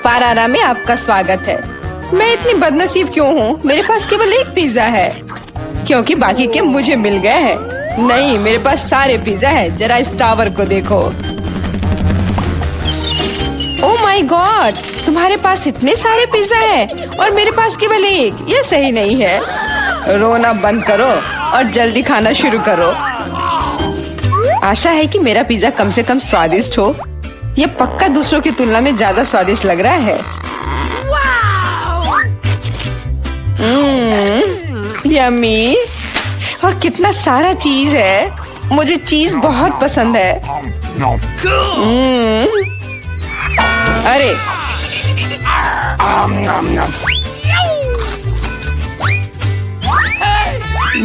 पारारा में आपका स्वागत है। मैं इतनी बदनसीब क्यों हूँ? मेरे पास केवल एक पिज्जा है क्योंकि बाकी के मुझे मिल गए हैं। नहीं, मेरे पास सारे पिज्जा है। जरा इस टावर को देखो। ओह माय गॉड, तुम्हारे पास इतने सारे पिज्जा हैं और मेरे पास केवल एक। ये सही नहीं है। रोना बंद करो और जल्दी खाना शुरू करो। आशा है कि मेरा पिज्जा कम से कम स्वादिष्ट हो। ये पक्का दूसरों की तुलना में ज्यादा स्वादिष्ट लग रहा है। यम्मी। और कितना सारा चीज है। मुझे चीज बहुत पसंद है। अरे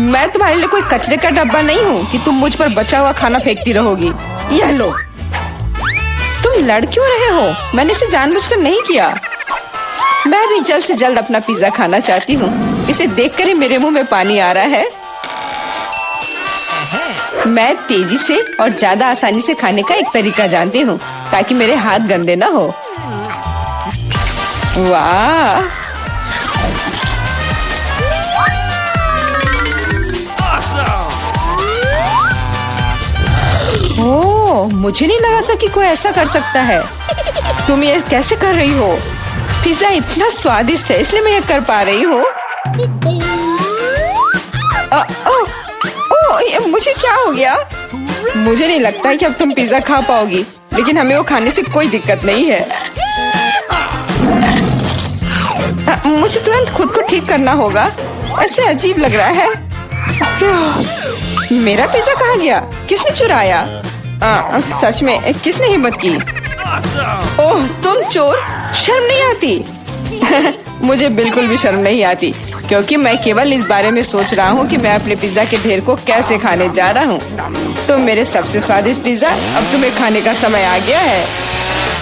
मैं तुम्हारे लिए कोई कचरे का डब्बा नहीं हूँ कि तुम मुझ पर बचा हुआ खाना फेंकती रहोगी। यह लो। तुम लड़ क्यों रहे हो? मैंने इसे जानबूझकर नहीं किया। मैं भी जल्द से जल्द अपना पिज्जा खाना चाहती हूँ। इसे देखकर ही मेरे मुंह में पानी आ रहा है। मैं तेजी से और ज्यादा आसानी से खाने का एक तरीका जानती हूँ ताकि मेरे हाथ गंदे ना हो। वाह, ओह, मुझे नहीं लगा था कि कोई ऐसा कर सकता है। तुम ये कैसे कर रही हो? पिज्जा इतना स्वादिष्ट है इसलिए मैं ये कर पा रही हूँ। मुझे क्या हो गया? मुझे नहीं लगता है कि अब तुम पिज्जा खा पाओगी, लेकिन हमें वो खाने से कोई दिक्कत नहीं है। मुझे तुरंत खुद को ठीक करना होगा। ऐसे अजीब लग रहा है। मेरा पिज्जा कहाँ गया? किसने चुराया? सच में किसने हिम्मत की? ओह, तुम चोर! शर्म नहीं आती? मुझे बिल्कुल भी शर्म नहीं आती क्योंकि मैं केवल इस बारे में सोच रहा हूँ कि मैं अपने पिज्जा के ढेर को कैसे खाने जा रहा हूँ। तो मेरे सबसे स्वादिष्ट पिज्जा अब तुम्हें खाने का समय आ गया है।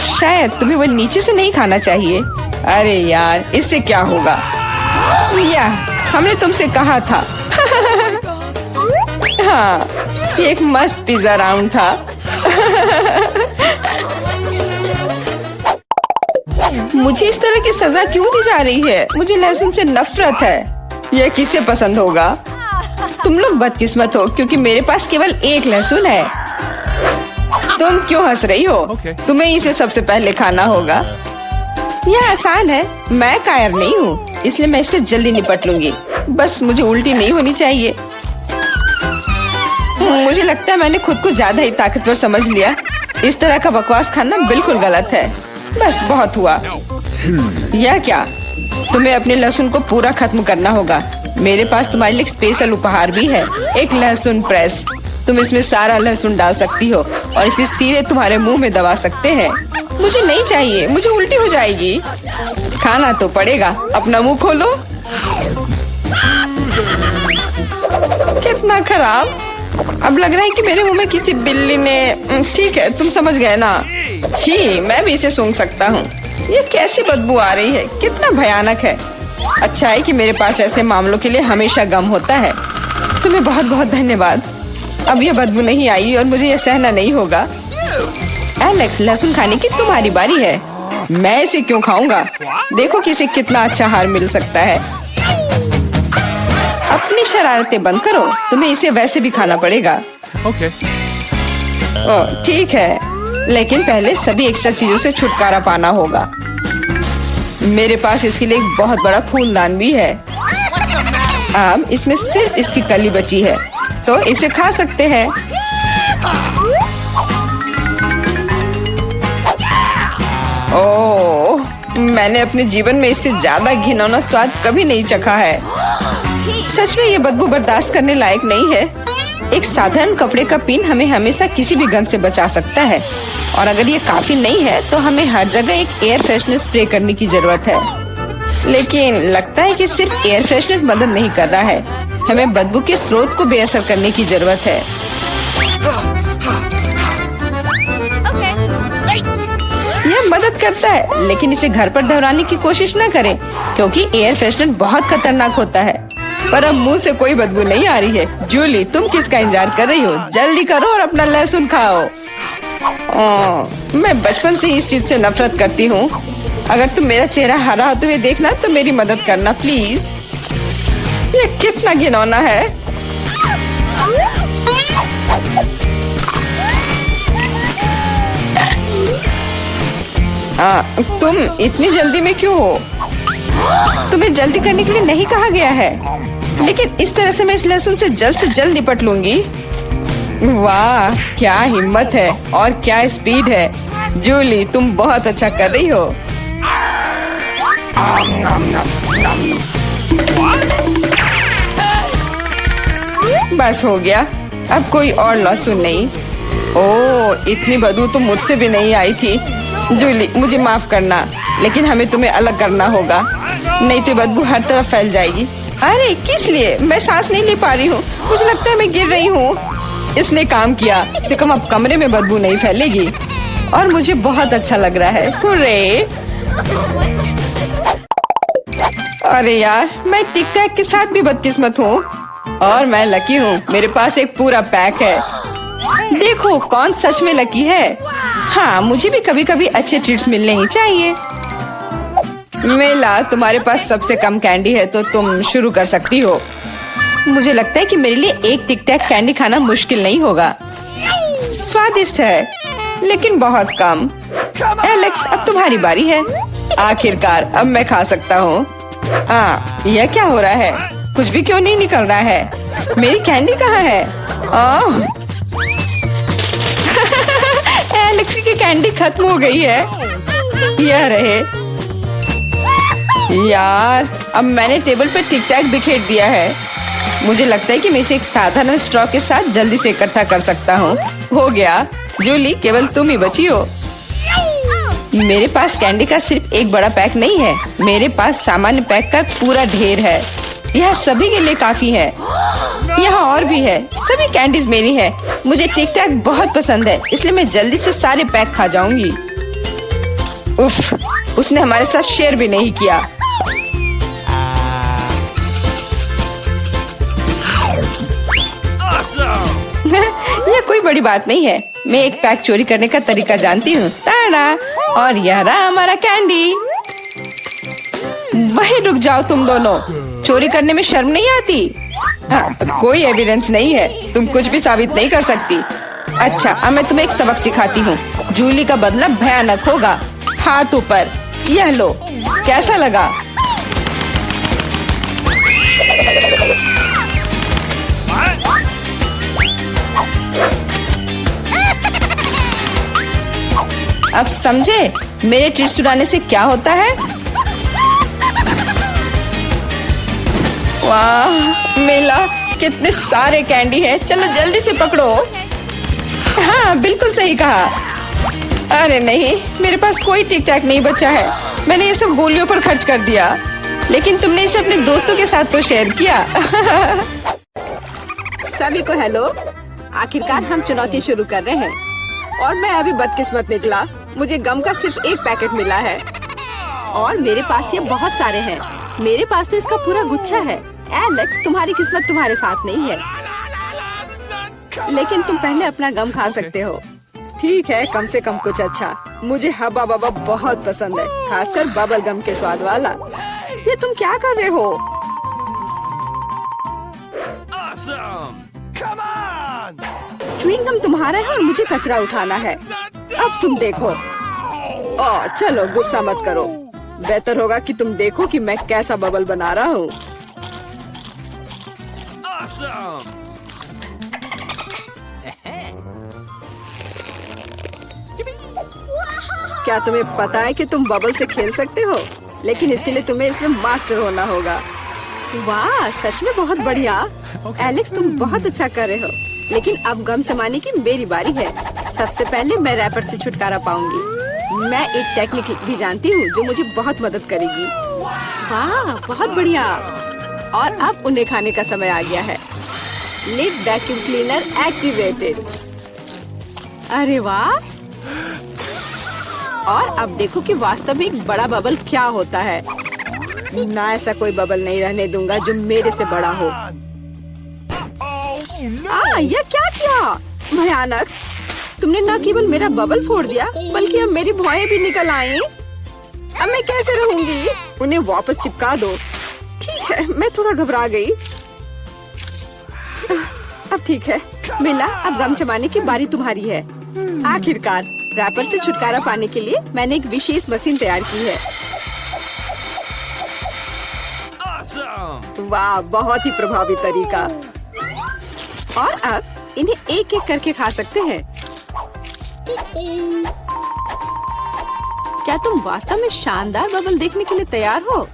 शायद तुम्हें वो नीचे से नहीं खाना चाहिए। अरे यार, इससे क्या होगा? या हमने तुमसे कहा था। हाँ, ये एक मस्त पिज्जा राउंड था। मुझे इस तरह की सजा क्यों दी जा रही है? मुझे लहसुन से नफरत है। यह किसे पसंद होगा? तुम लोग बदकिस्मत हो क्योंकि मेरे पास केवल एक लहसुन है। तुम क्यों हंस रही हो? तुम्हें इसे सबसे पहले खाना होगा। यह आसान है। मैं कायर नहीं हूँ इसलिए मैं इससे जल्दी निपट लूंगी। बस मुझे उल्टी नहीं होनी चाहिए। मुझे लगता है मैंने खुद को ज्यादा ही ताकतवर समझ लिया। इस तरह का बकवास खाना बिल्कुल गलत है। बस बहुत हुआ। यह क्या? तुम्हें अपने लहसुन को पूरा खत्म करना होगा। मेरे पास तुम्हारे लिए एक स्पेशल उपहार भी है, एक लहसुन प्रेस। तुम इसमें सारा लहसुन डाल सकती हो और इसे सीधे तुम्हारे मुंह में दबा सकते हैं। मुझे नहीं चाहिए, मुझे उल्टी हो जाएगी। खाना तो पड़ेगा। अपना मुंह खोलो। कितना खराब। अब लग रहा है कि मेरे मुंह में किसी बिल्ली ने। ठीक है, तुम समझ गए ना? छी, मैं भी इसे सूंघ सकता हूँ। ये कैसी बदबू आ रही है? कितना भयानक है। अच्छा है कि मेरे पास ऐसे मामलों के लिए हमेशा गम होता है। तुम्हें बहुत बहुत धन्यवाद। अब यह बदबू नहीं आई और मुझे यह सहना नहीं होगा। एलेक्स, लहसुन खाने की तुम्हारी बारी है। मैं इसे क्यों खाऊंगा? देखो कि इसे कितना अच्छा आहार मिल सकता है। अपनी शरारतें बंद करो। तुम्हें इसे वैसे भी खाना पड़ेगा। ओके। ओह, ठीक है, लेकिन पहले सभी एक्स्ट्रा चीजों से छुटकारा पाना होगा। मेरे पास इसके लिए एक बहुत बड़ा फूलदान भी है। अब इसमें सिर्फ इसकी कली बची है, तो इसे खा सकते हैं। ओह, मैंने अपने जीवन में इससे ज्यादा घिनौना स्वाद कभी नहीं चखा है। सच में ये बदबू बर्दाश्त करने लायक नहीं है। एक साधारण कपड़े का पिन हमें हमेशा किसी भी गंध से बचा सकता है, और अगर ये काफी नहीं है तो हमें हर जगह एक एयर फ्रेशनर स्प्रे करने की जरूरत है। लेकिन लगता है कि सिर्फ एयर फ्रेशनर मदद नहीं कर रहा है। हमें बदबू के स्रोत को बेअसर करने की जरूरत है। यह मदद करता है, लेकिन इसे घर पर दोहराने की कोशिश न करें क्योंकि एयर फ्रेशनर बहुत खतरनाक होता है। पर अब मुंह से कोई बदबू नहीं आ रही है। जूली, तुम किसका इंतजार कर रही हो? जल्दी करो और अपना लहसुन खाओ। मैं बचपन से इस चीज से नफरत करती हूँ। अगर तुम मेरा चेहरा हरा होते हुए देखना तो मेरी मदद करना प्लीज। ये कितना घिनौना है। तुम इतनी जल्दी में क्यों हो? तुम्हें जल्दी करने के लिए नहीं कहा गया है, लेकिन इस तरह से मैं इस लहसुन से जल्द निपट लूंगी। वाह, क्या हिम्मत है और क्या स्पीड है। जूली, तुम बहुत अच्छा कर रही हो। बस हो गया, अब कोई और लहसुन नहीं। ओह, इतनी बदबू तो मुझसे भी नहीं आई थी। जूली, मुझे माफ करना, लेकिन हमें तुम्हें अलग करना होगा, नहीं तो बदबू हर तरफ फैल जाएगी। अरे किस लिए? मैं सांस नहीं ले पा रही हूँ, मुझे लगता है मैं गिर रही हूँ। इसने काम किया, से कम अब कमरे में बदबू नहीं फैलेगी और मुझे बहुत अच्छा लग रहा है। हुर्रे! अरे यार, मैं टिक टैक के साथ भी बदकिस्मत हूँ और मैं लकी हूँ, मेरे पास एक पूरा पैक है। देखो कौन सच में लकी है। हाँ, मुझे भी कभी कभी अच्छे ट्रीट्स मिलने ही चाहिए। मेला, तुम्हारे पास सबसे कम कैंडी है तो तुम शुरू कर सकती हो। मुझे लगता है कि मेरे लिए एक टिक टैक कैंडी खाना मुश्किल नहीं होगा। स्वादिष्ट है लेकिन बहुत कम। एलेक्स, अब तुम्हारी बारी है। आखिरकार अब मैं खा सकता हूँ। यह क्या हो रहा है? कुछ भी क्यों नहीं निकल रहा है? मेरी कैंडी कहाँ है? एलेक्स की कैंडी खत्म हो गई है। यह रहे। यार, अब मैंने टेबल पर टिक टैक बिखेर दिया है। मुझे लगता है कि मैं इसे एक साधारण स्ट्रॉ के साथ जल्दी से इकट्ठा कर सकता हूँ। हो गया। जूली, केवल तुम ही बची हो। मेरे पास कैंडी का सिर्फ एक बड़ा पैक नहीं है, मेरे पास सामान्य पैक का पूरा ढेर है। यह सभी के लिए काफी है। यहाँ और भी है। सभी कैंडीज मेरी है। मुझे टिक टैक बहुत पसंद है, इसलिए मैं जल्दी से सारे पैक खा जाऊंगी। उफ, उसने हमारे साथ शेयर भी नहीं किया। यह कोई बड़ी बात नहीं है। मैं एक पैक चोरी करने का तरीका जानती हूँ। ताड़ा! और यह रहा हमारा कैंडी। वहीं रुक जाओ तुम दोनों। चोरी करने में शर्म नहीं आती? कोई एविडेंस नहीं है, तुम कुछ भी साबित नहीं कर सकती। अच्छा, अब मैं तुम्हें एक सबक सिखाती हूँ। जूली का बदला भयानक होगा। हाथ ऊपर। यह लो, कैसा लगा? अब समझे मेरे ट्रीट्स चुराने से क्या होता है? वाह मेला, कितने सारे कैंडी हैं। चलो जल्दी से पकड़ो। हाँ, बिल्कुल सही कहा। अरे नहीं, मेरे पास कोई टिक टैक नहीं बचा है। मैंने ये सब गोलियों पर खर्च कर दिया। लेकिन तुमने इसे अपने दोस्तों के साथ तो शेयर किया। सभी को हेलो। आखिरकार हम चुनौती शुरू कर रहे हैं और मैं अभी बदकिस्मत निकला। मुझे गम का सिर्फ एक पैकेट मिला है और मेरे पास ये बहुत सारे हैं। मेरे पास तो इसका पूरा गुच्छा है। एलेक्स, तुम्हारी किस्मत तुम्हारे साथ नहीं है, लेकिन तुम पहले अपना गम खा सकते हो। ठीक है, कम से कम कुछ अच्छा। मुझे हब्बा बब्बा बहुत पसंद है, खासकर बबल गम के स्वाद वाला। ये तुम क्या कर रहे हो? च्युइंग गम तुम्हारा है और मुझे कचरा उठाना है। अब तुम देखो। चलो गुस्सा मत करो। बेहतर होगा कि तुम देखो कि मैं कैसा बबल बना रहा हूँ। क्या तुम्हें पता है कि तुम बबल से खेल सकते हो? लेकिन इसके लिए तुम्हें इसमें मास्टर होना होगा। वाह, सच में बहुत बढ़िया। एलेक्स, तुम बहुत अच्छा कर रहे हो। लेकिन अब गम चबाने की मेरी बारी है। सबसे पहले मैं रैपर से छुटकारा पाऊंगी। मैं एक टेक्निक भी जानती हूँ जो मुझे बहुत मदद करेगी। वाह, बहुत बढ़िया। और अब उन्हें खाने का समय आ गया है। Lid vacuum cleaner activated. अरे वाह। और अब देखो कि वास्तविक बड़ा बबल क्या होता है। ना, ऐसा कोई बबल नहीं रहने दूंगा जो मेरे से बड़ा हो। यह क्या किया? भयानक। तुमने न केवल मेरा बबल फोड़ दिया, बल्कि अब मेरी भौएं भी निकल आई। अब मैं कैसे रहूंगी? उन्हें वापस चिपका दो। ठीक है, मैं थोड़ा घबरा गई। अब ठीक है मिला, अब गम जमाने की बारी तुम्हारी है। आखिरकार रैपर से छुटकारा पाने के लिए मैंने एक विशेष मशीन तैयार की है। वाह, बहुत ही प्रभावी तरीका। और अब इन्हें एक एक करके खा सकते हैं। क्या तुम वास्तव में शानदार बबल देखने के लिए तैयार हो?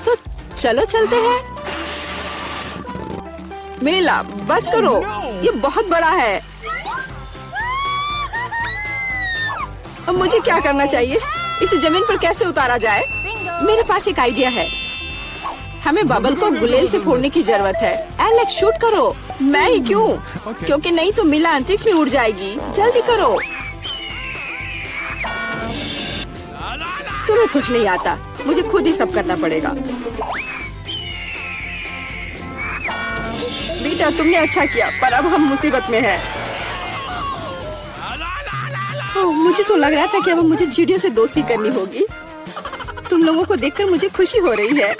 तो चलो चलते हैं। मेला, बस करो, ये बहुत बड़ा है। अब मुझे क्या करना चाहिए? इसे जमीन पर कैसे उतारा जाए? मेरे पास एक आइडिया है। हमें बबल को गुलेल से फोड़ने की जरूरत है। एलेक्स, शूट करो। मैं ही क्यों? क्योंकि नहीं तो मिला अंतरिक्ष में उड़ जाएगी। जल्दी करो। तुम्हें कुछ नहीं आता, मुझे खुद ही सब करना पड़ेगा। बेटा, तुमने अच्छा किया, पर अब हम मुसीबत में हैं। ओह, मुझे तो लग रहा था कि अब मुझे चिड़ियों से दोस्ती करनी होगी। तुम लोगों को देखकर मुझे खुशी हो रही है।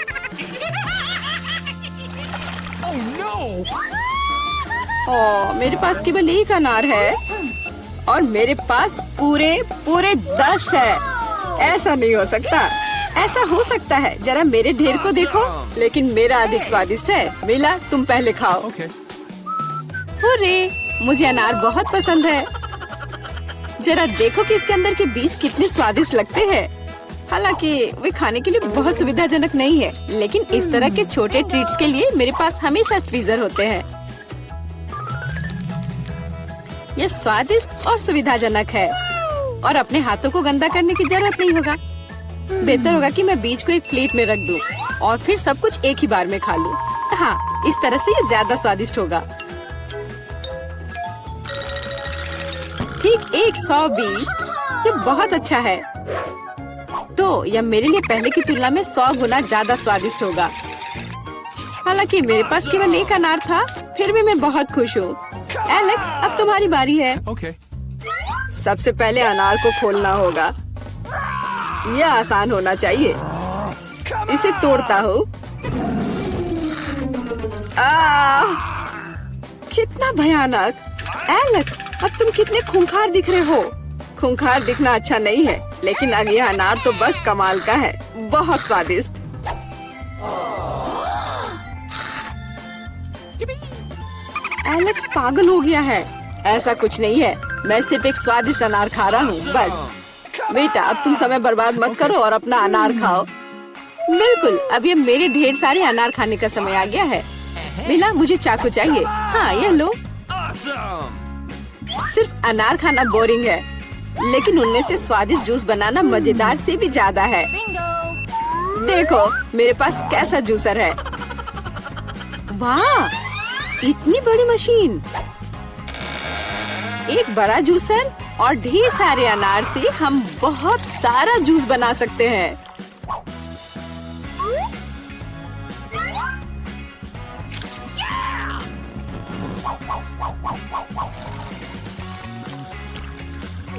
ओह, मेरे पास केवल एक अनार है और मेरे पास पूरे 10 है। ऐसा नहीं हो सकता। ऐसा हो सकता है, जरा मेरे ढेर को देखो, लेकिन मेरा अधिक स्वादिष्ट है। मिला, तुम पहले खाओ। अरे, मुझे अनार बहुत पसंद है। जरा देखो कि इसके अंदर के बीज कितने स्वादिष्ट लगते हैं। हालांकि वे खाने के लिए बहुत सुविधाजनक नहीं है, लेकिन इस तरह के छोटे ट्रीट्स के लिए मेरे पास हमेशा ट्वीजर होते हैं। यह स्वादिष्ट और सुविधाजनक है और अपने हाथों को गंदा करने की जरूरत नहीं होगा। बेहतर होगा कि मैं बीज को एक प्लेट में रख दूं और फिर सब कुछ एक ही बार में खा लूं। हाँ, इस तरह से ये ज्यादा स्वादिष्ट होगा। ठीक 100 बीज, ये बहुत अच्छा है। तो यह मेरे लिए पहले की तुलना में 100 गुना ज्यादा स्वादिष्ट होगा। हालांकि मेरे पास केवल एक अनार था, फिर भी मैं बहुत खुश हूँ। एलेक्स, अब तुम्हारी बारी है। सबसे पहले अनार को खोलना होगा। यह आसान होना चाहिए। इसे तोड़ता हूँ। कितना भयानक! एलेक्स, अब तुम कितने खूंखार दिख रहे हो। खूंखार दिखना अच्छा नहीं है, लेकिन अब यह अनार तो बस कमाल का है। बहुत स्वादिष्ट। एलेक्स पागल हो गया है। ऐसा कुछ नहीं है, मैं सिर्फ एक स्वादिष्ट अनार खा रहा हूँ, बस। बेटा, अब तुम समय बर्बाद मत करो और अपना अनार खाओ। बिल्कुल, अब ये मेरे ढेर सारे अनार खाने का समय आ गया है। मिला, मुझे चाकू चाहिए। हाँ, ये लो। सिर्फ अनार खाना बोरिंग है, लेकिन उनमें से स्वादिष्ट जूस बनाना मजेदार से भी ज्यादा है। देखो मेरे पास कैसा जूसर है। वाह, इतनी बड़ी मशीन। एक बड़ा जूसर और ढेर सारे अनार से हम बहुत सारा जूस बना सकते हैं।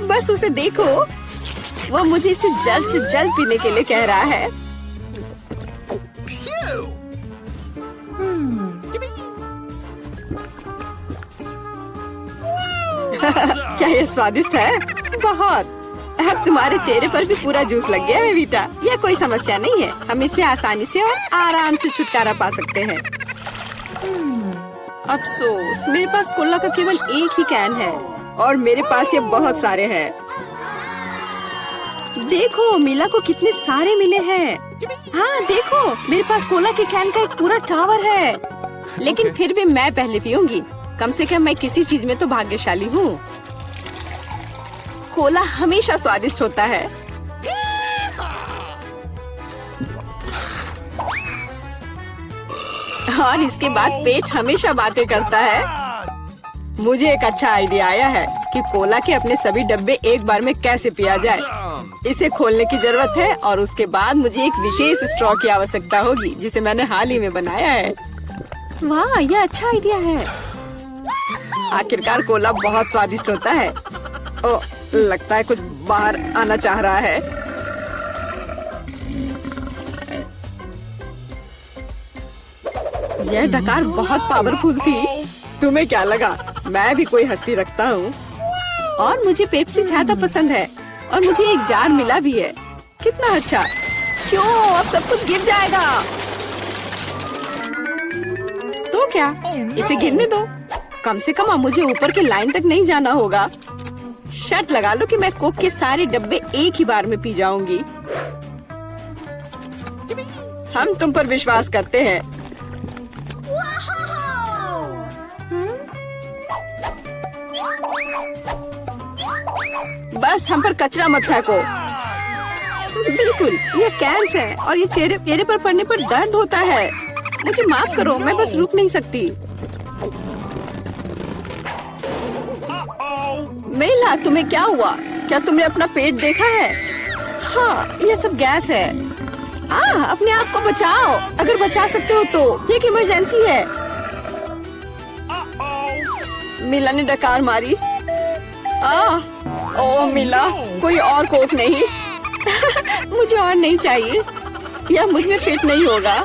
बस उसे देखो, वो मुझे इसे जल्द से जल्द पीने के लिए कह रहा है। क्या ये स्वादिष्ट है? बहुत। अब तुम्हारे चेहरे पर भी पूरा जूस लग गया है बेटा। यह कोई समस्या नहीं है, हम इससे आसानी से और आराम से छुटकारा पा सकते हैं। अफसोस, मेरे पास कोला का केवल एक ही कैन है और मेरे पास ये बहुत सारे हैं। देखो मिला को कितने सारे मिले हैं। हाँ देखो, मेरे पास कोला के कैन का एक पूरा टावर है। लेकिन फिर भी मैं पहले पीऊंगी। कम से कम मैं किसी चीज में तो भाग्यशाली हूँ। कोला हमेशा स्वादिष्ट होता है। और इसके बाद पेट हमेशा बातें करता है। मुझे एक अच्छा आइडिया आया है कि कोला के अपने सभी डब्बे एक बार में कैसे पिया जाए। इसे खोलने की जरूरत है और उसके बाद मुझे एक विशेष स्ट्रॉ की आवश्यकता होगी, जिसे मैंने हाल ही में बनाया है। वाह, यह अच्छा आइडिया है। आखिरकार कोला बहुत स्वादिष्ट होता है। ओ, लगता है कुछ बाहर आना चाह रहा है। यह डकार बहुत पावरफुल थी। तुम्हें क्या लगा मैं भी कोई हस्ती रखता हूँ? और मुझे पेप्सी ज्यादा पसंद है और मुझे एक जार मिला भी है। कितना अच्छा। क्यों, अब सब कुछ गिर जाएगा। तो क्या, इसे गिरने दो। कम से कम अब मुझे ऊपर के लाइन तक नहीं जाना होगा। शर्त लगा लो कि मैं कोक के सारे डब्बे एक ही बार में पी जाऊंगी। हम तुम पर विश्वास करते हैं। बस हम पर कचरा मत फेंको। बिल्कुल, ये कैंस है और ये चेहरे पर पड़ने पर दर्द होता है। मुझे माफ करो, मैं बस रुक नहीं सकती। मेला, तुम्हें क्या हुआ? क्या तुमने अपना पेट देखा है? हाँ, ये सब गैस है। अपने आप को बचाओ, अगर बचा सकते हो तो। ये एक इमरजेंसी है। मिला ने डकार मारी। ओह मिला, कोई और कोक नहीं। मुझे और नहीं चाहिए, यह मुझ में फिट नहीं होगा।